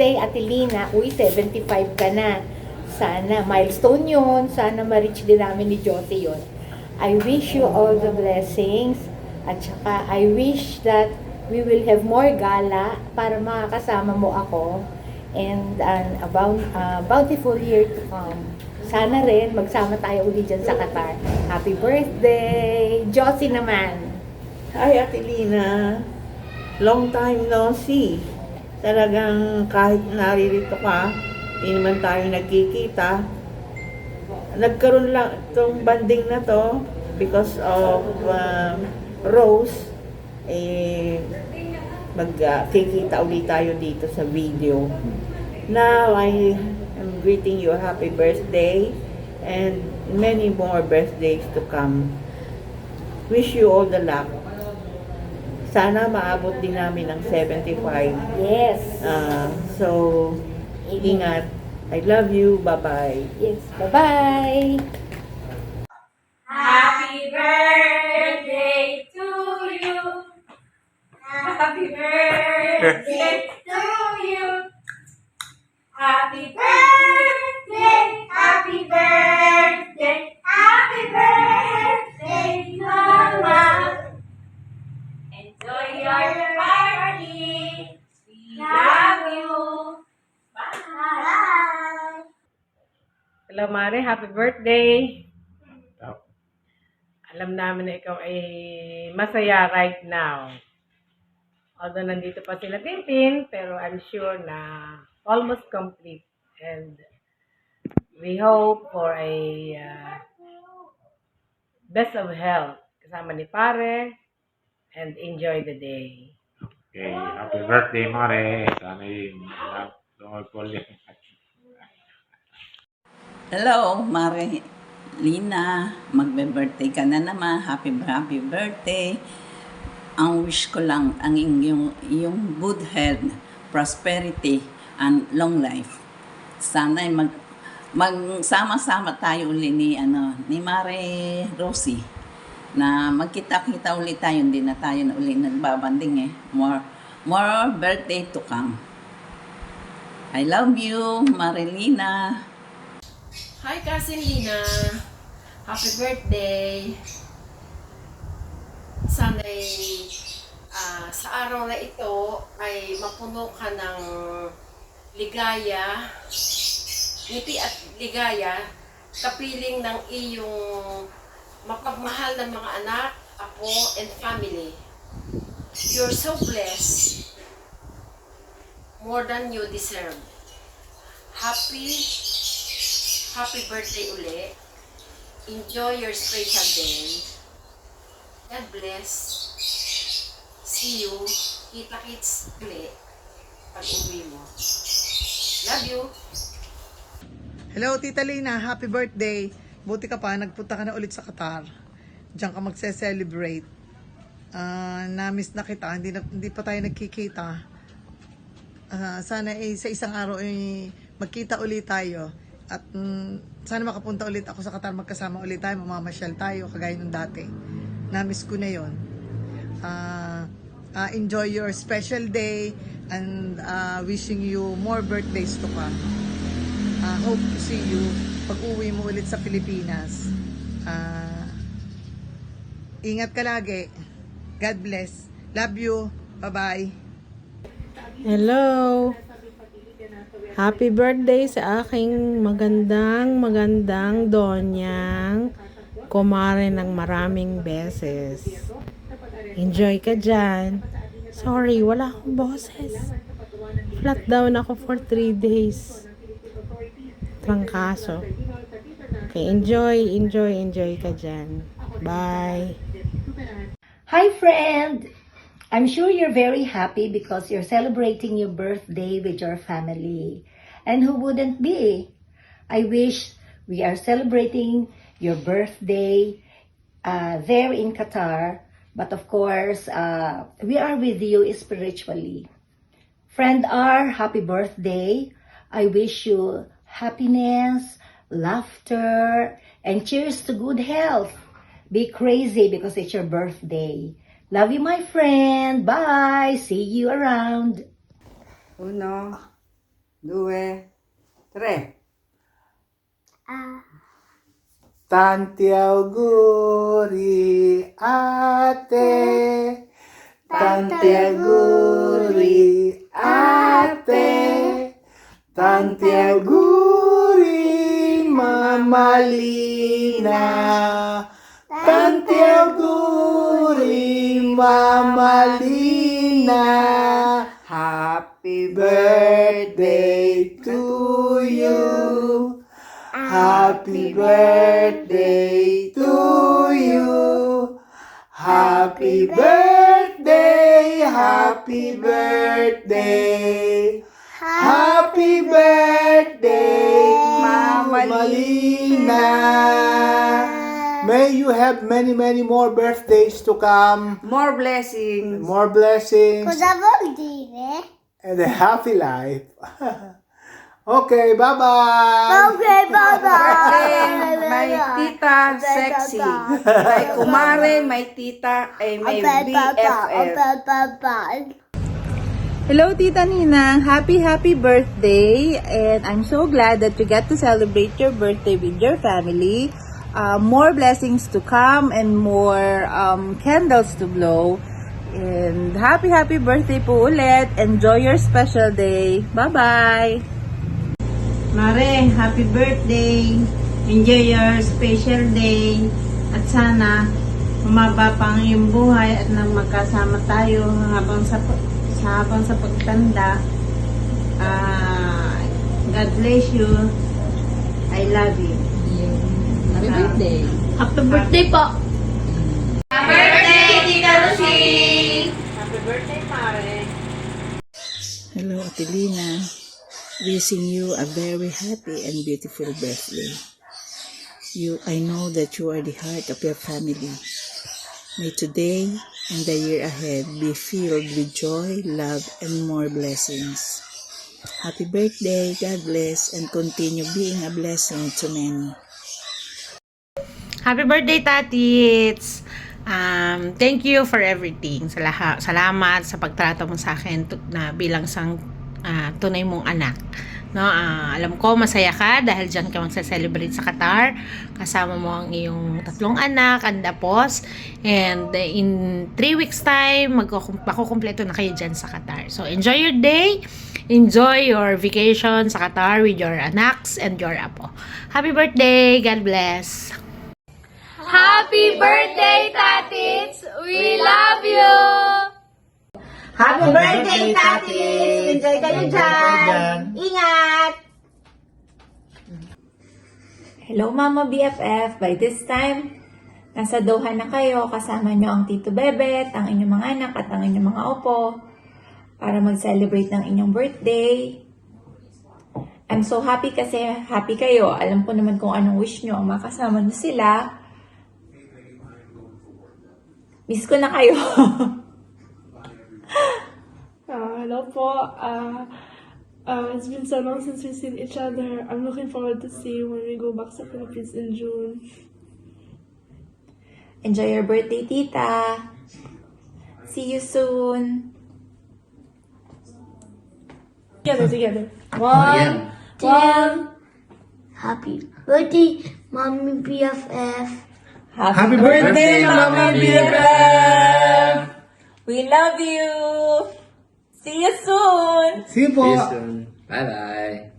birthday, Ate Lina. Uy, 75 ka na. Sana, milestone yun. Sana ma-reach din namin ni Josie yun. I wish you all the blessings. At saka, I wish that we will have more gala para makakasama mo ako. And a bountiful year to come. Sana rin, magsama tayo ulit dyan sa Qatar. Happy birthday! Josie naman! Hi, Ate Lina. Long time no see. Talagang kahit naririto ka, hindi naman tayo nagkikita. Nagkaroon lang itong banding na to because of Rose. Magkikita ulit tayo dito sa video. Now, I am greeting you a happy birthday and many more birthdays to come. Wish you all the luck. Sana maabot din namin ng 75. Yes! So, ingat. I love you. Bye-bye. Yes, bye-bye! Happy birthday to you. Happy birthday to you. Happy birthday, happy birthday, happy birthday, Mama. Enjoy your party. We love you. Bye. Hello, Mare. Happy birthday. Alam namin na ikaw ay masaya right now. Although nandito pa sila Tintin, pero I'm sure na almost complete. And we hope for a best of health kasama ni Pare and enjoy the day. Okay, happy birthday, Mare. Sana yung Hello, Mare Lina. Magbe-birthday ka na naman. Happy birthday. Ang wish ko lang, ang yung good health, prosperity, and long life. Sana magsama-sama tayo uli ni Mare Rosie. Na magkita-kita ulit tayo, hindi na tayo na uli nagbabanding eh. More birthday to come. I love you, Marilina. Hi, Cousin Lina. Happy birthday. Sana'y sa araw na ito ay mapuno ka ng ligaya, ngiti at ligaya, kapiling ng iyong mapagmahal ng mga anak, apo, and family. You're so blessed. More than you deserve. Happy birthday uli. Enjoy your special day. God bless. See you. Kita-kits uli pag uwi mo. Love you. Hello, Tita Lina. Happy birthday. Buti ka pa, nagpunta ka na ulit sa Qatar. Diyan ka magse-celebrate. Na-miss na kita. Hindi pa tayo nagkikita. Sana sa isang araw magkita ulit tayo. At sana makapunta ulit ako sa Qatar, magkasama ulit tayo, mamamasyal tayo kagaya nung dati. Na-miss ko na yon. Enjoy your special day and wishing you more birthdays to come. Hope to see you pag uwi mo ulit sa Pilipinas. Ingat ka lagi. God bless. Love you. Bye-bye. Hello! Happy birthday sa aking magandang donyang kumare ng maraming beses. Enjoy ka dyan. Sorry, wala akong boses. Flat down ako for 3 days. Trangkaso. Okay, enjoy ka dyan. Bye! Hi, friend! I'm sure you're very happy because you're celebrating your birthday with your family. And who wouldn't be? I wish we are celebrating your birthday there in Qatar. But of course, we are with you spiritually. Friend R, happy birthday. I wish you happiness, laughter, and cheers to good health. Be crazy because it's your birthday. Love you, my friend. Bye. See you around. Uno, 2, 3. Tanti auguri ate, tanti auguri ate, tanti auguri Mama Lina, tanti auguri Mama Lina. Happy Birthday to you. Happy birthday to you. Happy birthday, happy birthday. Happy birthday, Mama Lina. May you have many, many more birthdays to come. More blessings. More blessings and a happy life. Okay, bye-bye. Birthday, may tita sexy. May kumare, may tita, ay may BFF. Hello, Tita Ninang. Happy birthday. And I'm so glad that you get to celebrate your birthday with your family. More blessings to come and more candles to blow. And happy birthday po ulit. Enjoy your special day. Bye-bye. Mare, happy birthday. Enjoy your special day. At sana umaba pa ang iyong buhay at nang magkasama tayo habang sa pagtanda. God bless you. I love you. Happy birthday. Happy birthday po. Happy birthday, Tita Lucy! Happy birthday, Mare. Hello, Ate Lina. Wishing you a very happy and beautiful birthday. I know that you are the heart of your family. May today and the year ahead be filled with joy, love, and more blessings. Happy birthday, God bless, and continue being a blessing to many. Happy birthday, Tatits! Thank you for everything. Salamat sa pagtrato mo sa akin na bilang sang tunay mong anak. No, alam ko masaya ka dahil diyan ka magse-celebrate sa Qatar. Kasama mo ang iyong 3 anak, andapos. And in 3 weeks time, makukumpleto na kayo diyan sa Qatar. So enjoy your day. Enjoy your vacation sa Qatar with your anaks and your apo. Happy birthday. God bless. Happy birthday, Tatits! We love you! Happy birthday, Tatis! Enjoy kayo dyan! Ingat! Hello, Mama BFF! By this time, nasa Doha na kayo. Kasama nyo ang Tito Bebet, ang inyong mga anak at ang inyong mga opo para mag-celebrate ng inyong birthday. I'm so happy kasi happy kayo. Alam ko naman kung anong wish nyo ang makasama nyo sila. Miss ko na kayo. Hello po. It's been so long since we've seen each other. I'm looking forward to see you when we go back to Philippines in June. Enjoy your birthday, Tita. See you soon. Together. One. Happy birthday, Mommy BFF. Happy birthday, Mama BFF! We love you! See you soon! See you po. Bye-bye.